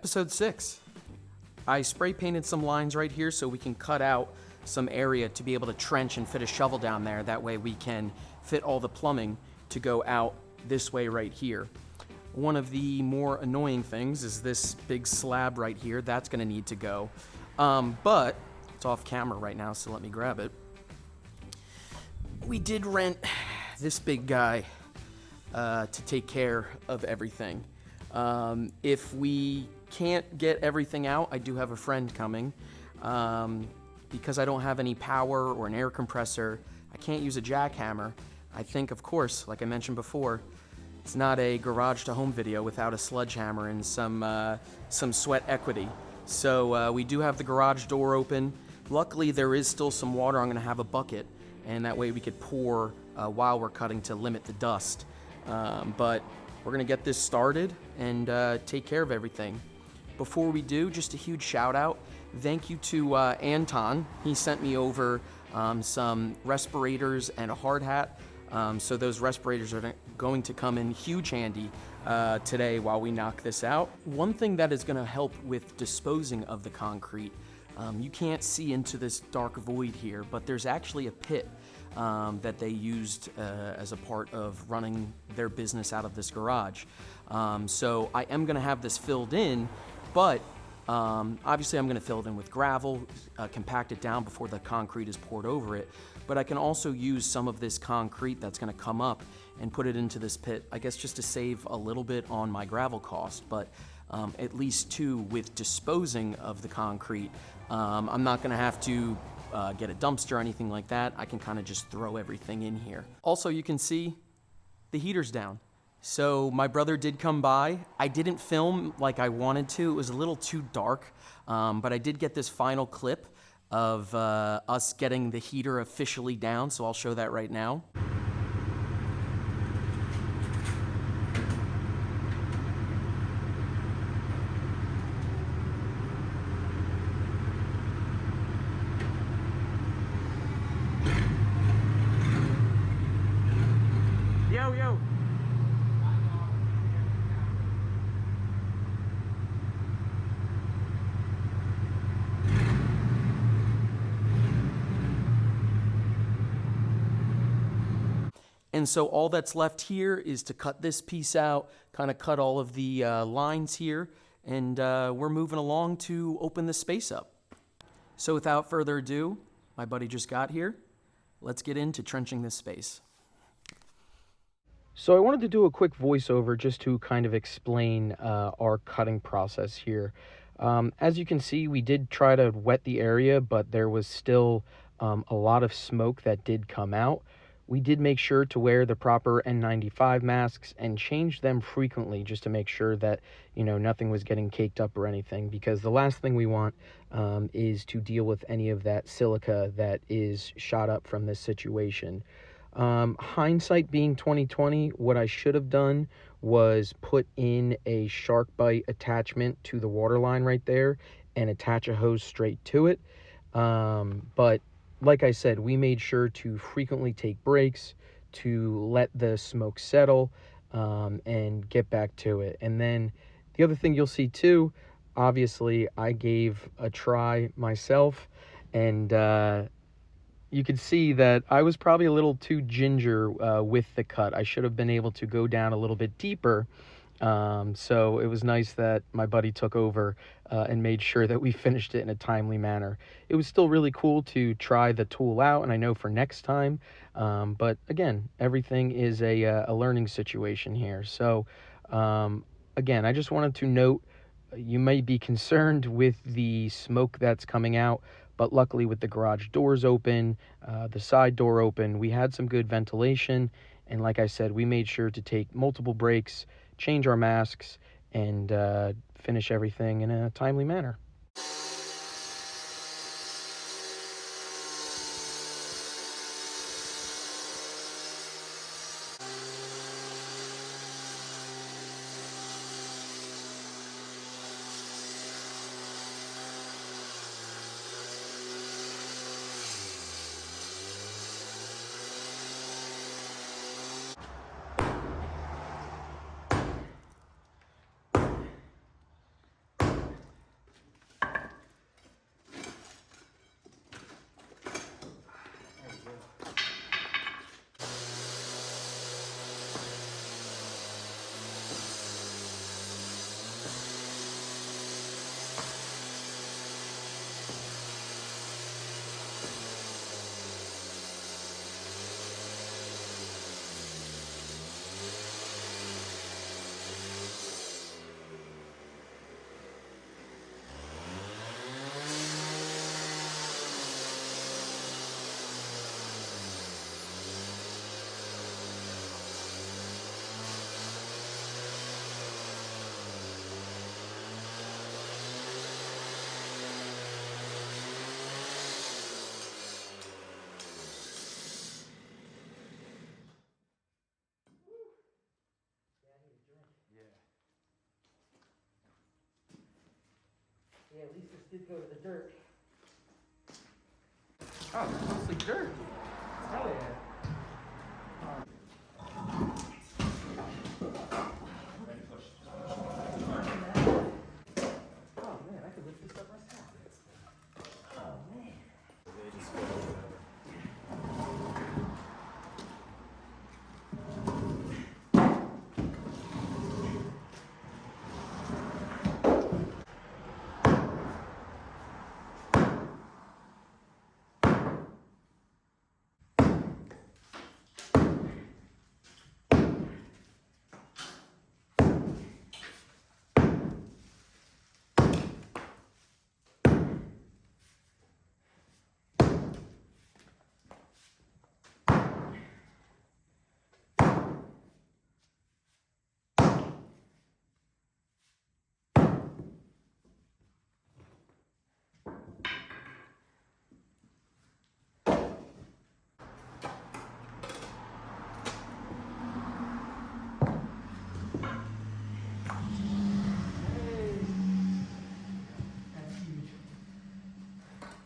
Episode 6. I spray painted some lines right here so we can cut out some area to be able to trench and fit a shovel down there. That way we can fit all the plumbing to go out this way right here. One of the more annoying things is this big slab right here. That's going to need to go. But it's off camera right now, so let me grab it. We did rent this big guy to take care of everything. If we can't get everything out, I do have a friend coming. Because I don't have any power or an air compressor, I can't use a jackhammer. I think, of course, like I mentioned before, it's not a garage to home video without a sledgehammer and some sweat equity. So we do have the garage door open. Luckily, there is still some water. I'm going to have a bucket, and that way we could pour while we're cutting to limit the dust. But we're going to get this started and take care of everything. Before we do, just a huge shout out. Thank you to Anton. He sent me over some respirators and a hard hat. So those respirators are going to come in huge handy today while we knock this out. One thing that is going to help with disposing of the concrete, you can't see into this dark void here, but there's actually a pit that they used as a part of running their business out of this garage. So I am going to have this filled in, but obviously I'm going to fill it in with gravel, compact it down before the concrete is poured over it. But I can also use some of this concrete that's going to come up and put it into this pit, I guess just to save a little bit on my gravel cost, but at least too with disposing of the concrete, I'm not going to have to get a dumpster or anything like that. I can kind of just throw everything in here. Also, you can see the heater's down. So my brother did come by. I didn't film like I wanted to. It was a little too dark, but I did get this final clip of us getting the heater officially down, so I'll show that right now. Yo. And so all that's left here is to cut this piece out, kind of cut all of the lines here, and we're moving along to open this space up. So without further ado, my buddy just got here. Let's get into trenching this space. So I wanted to do a quick voiceover just to kind of explain our cutting process here. As you can see, we did try to wet the area, but there was still a lot of smoke that did come out. We did make sure to wear the proper N95 masks and change them frequently just to make sure that, nothing was getting caked up or anything, because the last thing we want is to deal with any of that silica that is shot up from this situation. Hindsight being 2020, what I should have done was put in a shark bite attachment to the water line right there and attach a hose straight to it. But like I said, we made sure to frequently take breaks to let the smoke settle and get back to it. And then the other thing you'll see too, obviously I gave a try myself, and you can see that I was probably a little too ginger with the cut. I should have been able to go down a little bit deeper. So it was nice that my buddy took over and made sure that we finished it in a timely manner. It was still really cool to try the tool out, and I know for next time, but again, everything is a learning situation here. So again, I just wanted to note, you may be concerned with the smoke that's coming out, but luckily with the garage doors open, the side door open, we had some good ventilation, and like I said, we made sure to take multiple breaks, change our masks, and finish everything in a timely manner. Yeah, at least this did go to the dirt. Oh, it's mostly dirt. Hell yeah. Oh man, I could lift this up myself. Oh man.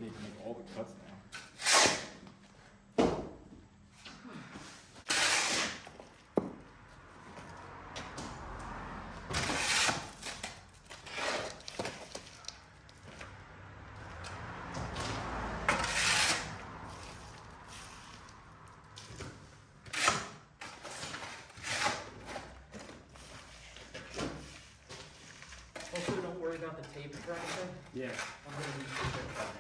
Need to make all the cuts now. Also, don't worry about the tape or anything. Yeah. I'm gonna need to check that.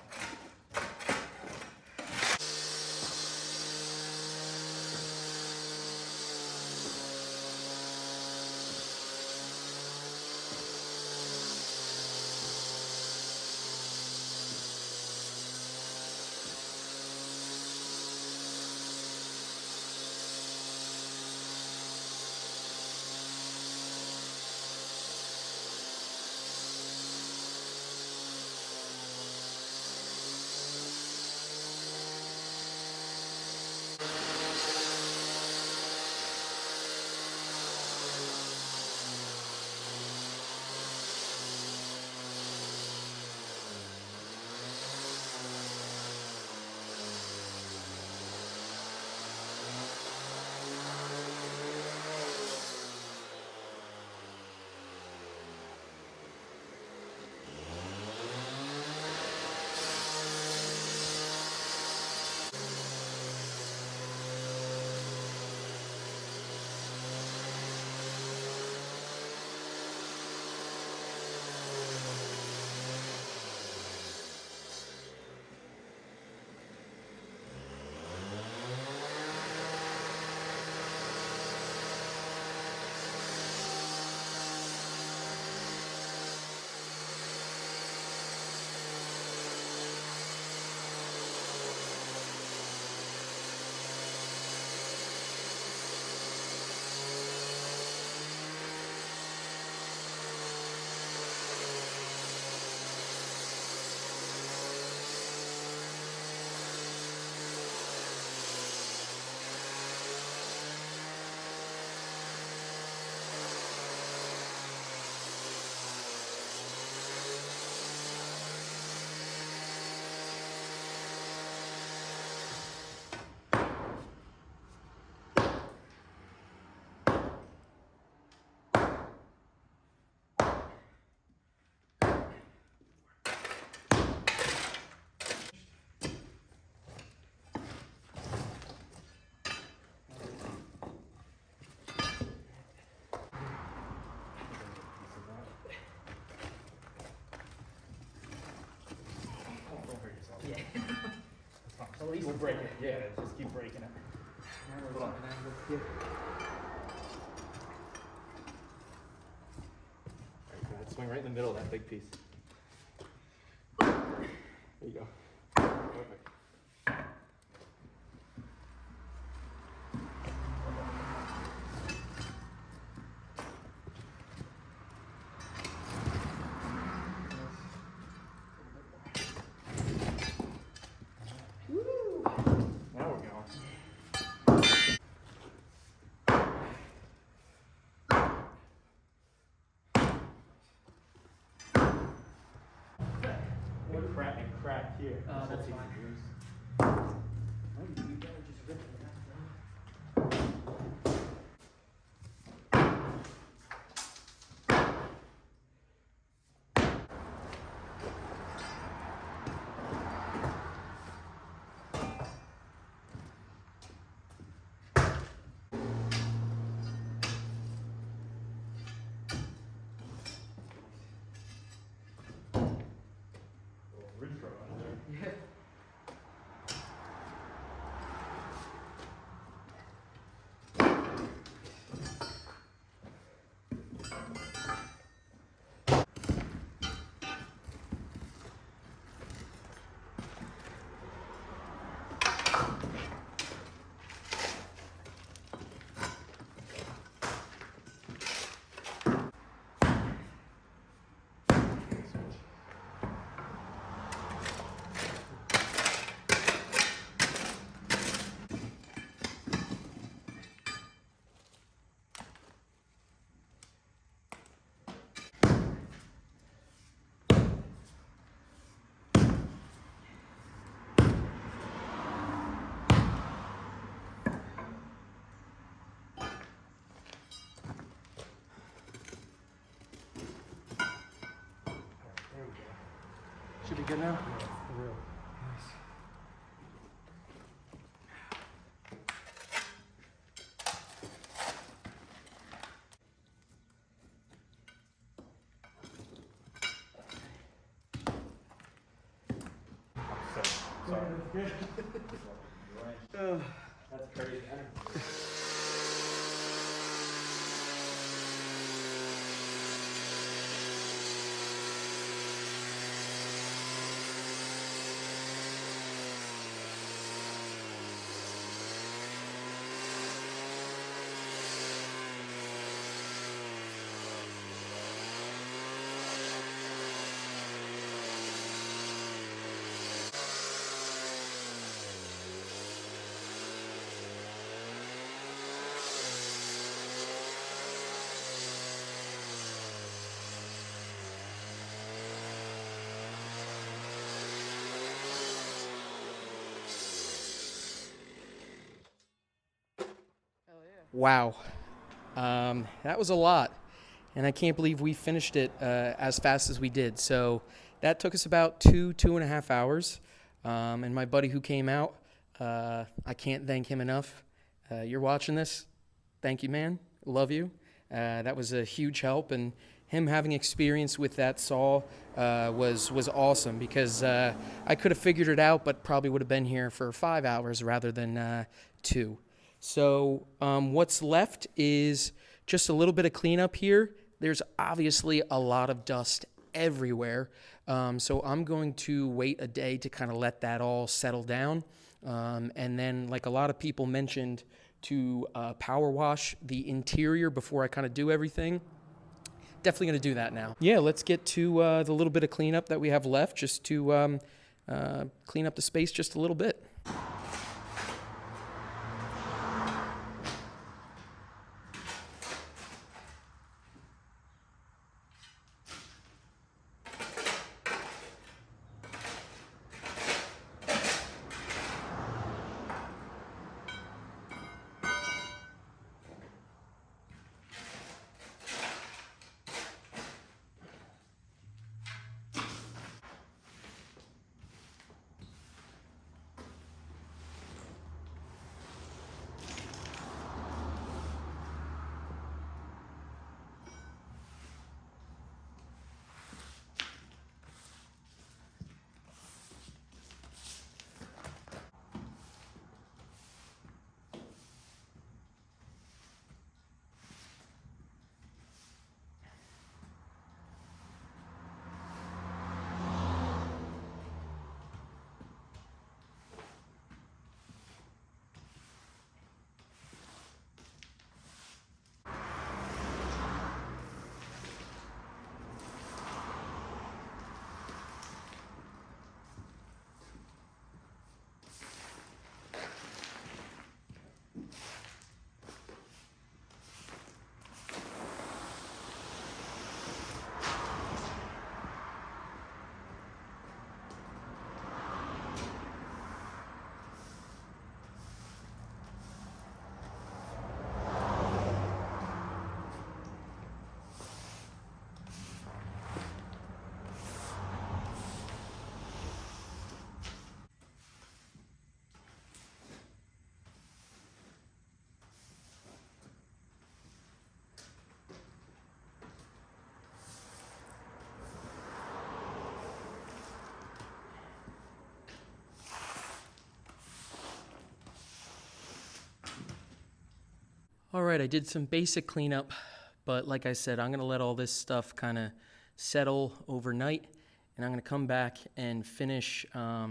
Yeah. At least We'll break it. Yeah, just keep breaking it. Hold on. Alright, good. Swing right in the middle of that big piece. There you go. Perfect. Now we're going. crack here. That's fine. Yeah. Should be good now? Yeah, real. Nice. Sorry. That's crazy. Wow. That was a lot. And I can't believe we finished it as fast as we did. So that took us about 2.5 hours. And my buddy who came out, I can't thank him enough. You're watching this. Thank you, man. Love you. That was a huge help. And him having experience with that saw was awesome because I could have figured it out, but probably would have been here for 5 hours rather than 2. So what's left is just a little bit of cleanup here. There's obviously a lot of dust everywhere. So I'm going to wait a day to kind of let that all settle down. And then, like a lot of people mentioned, to power wash the interior before I kind of do everything. Definitely going to do that now. Yeah, let's get to the little bit of cleanup that we have left just to clean up the space just a little bit. All right, I did some basic cleanup, but like I said, I'm gonna let all this stuff kind of settle overnight, and I'm gonna come back and finish. I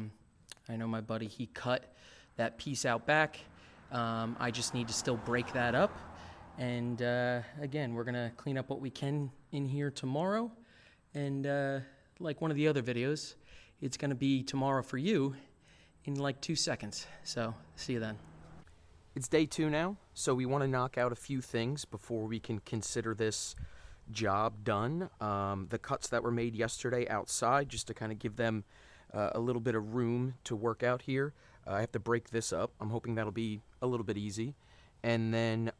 know my buddy, he cut that piece out back. I just need to still break that up. And again, we're gonna clean up what we can in here tomorrow. And like one of the other videos, it's gonna be tomorrow for you in like 2 seconds. So see you then. It's day 2 now, so we want to knock out a few things before we can consider this job done. The cuts that were made yesterday outside, just to kind of give them a little bit of room to work out here. I have to break this up. I'm hoping that'll be a little bit easy. And then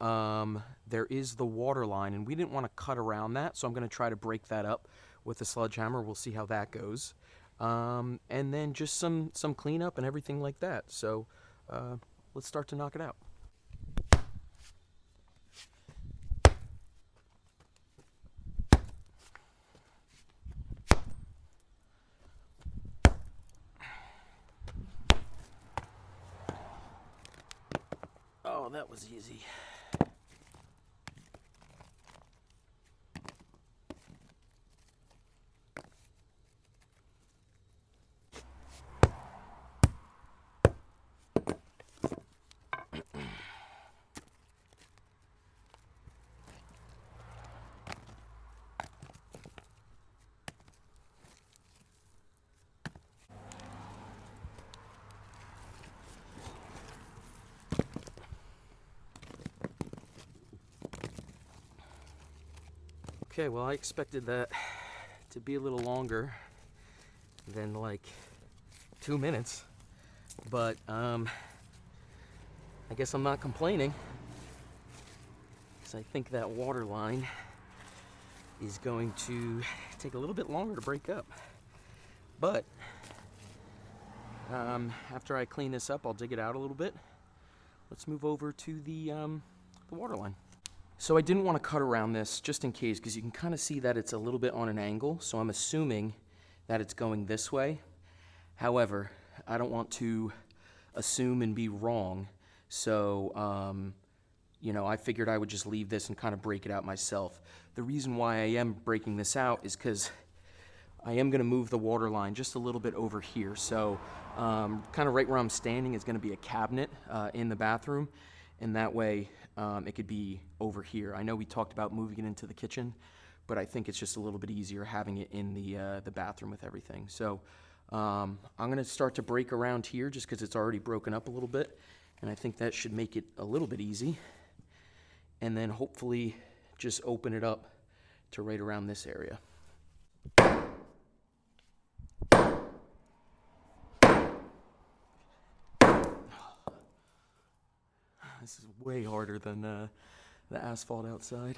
there is the water line, and we didn't want to cut around that, so I'm going to try to break that up with a sledgehammer. We'll see how that goes. And then just some cleanup and everything like that. So let's start to knock it out. Oh, that was easy. Okay, well, I expected that to be a little longer than like 2 minutes, but I guess I'm not complaining, because I think that water line is going to take a little bit longer to break up. But after I clean this up, I'll dig it out a little bit. Let's move over to the water line. So I didn't want to cut around this just in case, because you can kind of see that it's a little bit on an angle, so I'm assuming that it's going this way. However, I don't want to assume and be wrong, so you know, I figured I would just leave this and kind of break it out myself. The reason why I am breaking this out is because I am going to move the water line just a little bit over here. So kind of right where I'm standing is going to be a cabinet in the bathroom, and that way it could be over here. I know we talked about moving it into the kitchen, but I think it's just a little bit easier having it in the bathroom with everything. So I'm going to start to break around here just because it's already broken up a little bit, and I think that should make it a little bit easy. And then hopefully just open it up to right around this area. This is way harder than the asphalt outside.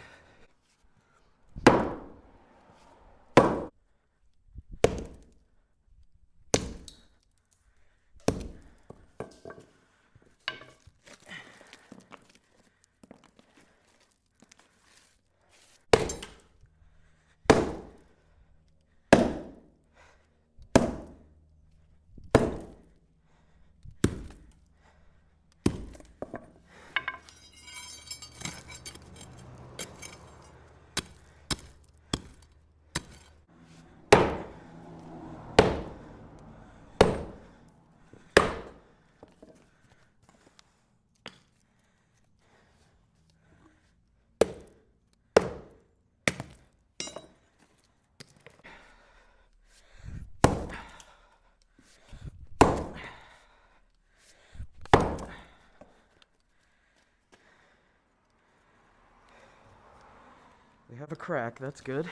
We have a crack, that's good.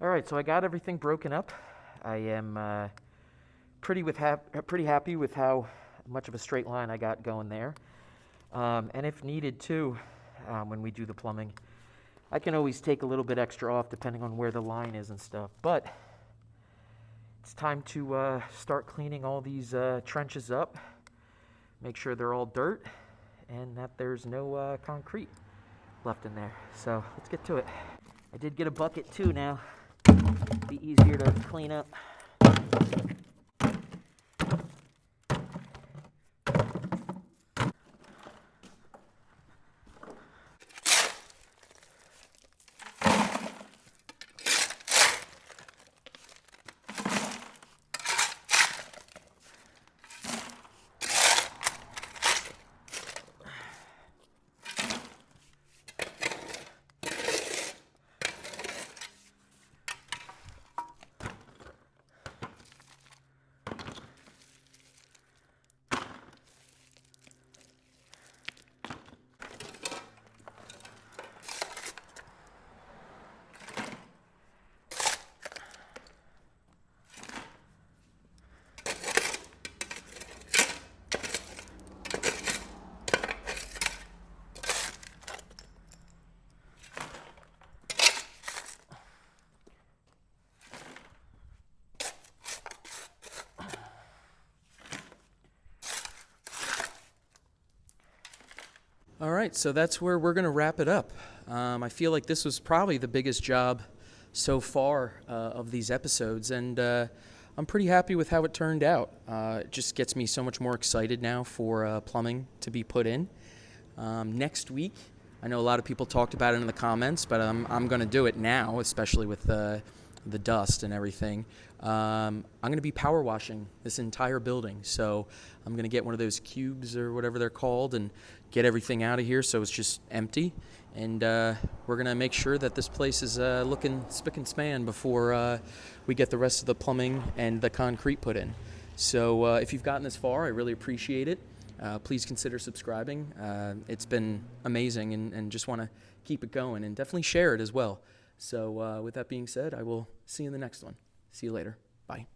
All right, so I got everything broken up. I am pretty happy with how much of a straight line I got going there. And if needed too, when we do the plumbing, I can always take a little bit extra off depending on where the line is and stuff. But it's time to start cleaning all these trenches up, make sure they're all dirt and that there's no concrete left in there. So let's get to it. I did get a bucket too now. Be easier to clean up. All right, so that's where we're going to wrap it up. I feel like this was probably the biggest job so far of these episodes, and I'm pretty happy with how it turned out. It just gets me so much more excited now for plumbing to be put in. Next week, I know a lot of people talked about it in the comments, but I'm going to do it now, especially with the dust and everything. I'm going to be power washing this entire building, so I'm going to get one of those cubes or whatever they're called and get everything out of here so it's just empty, and we're going to make sure that this place is looking spick and span before we get the rest of the plumbing and the concrete put in. So if you've gotten this far, I really appreciate it. Please consider subscribing. It's been amazing, and just want to keep it going, and definitely share it as well. So with that being said, I will see you in the next one. See you later. Bye.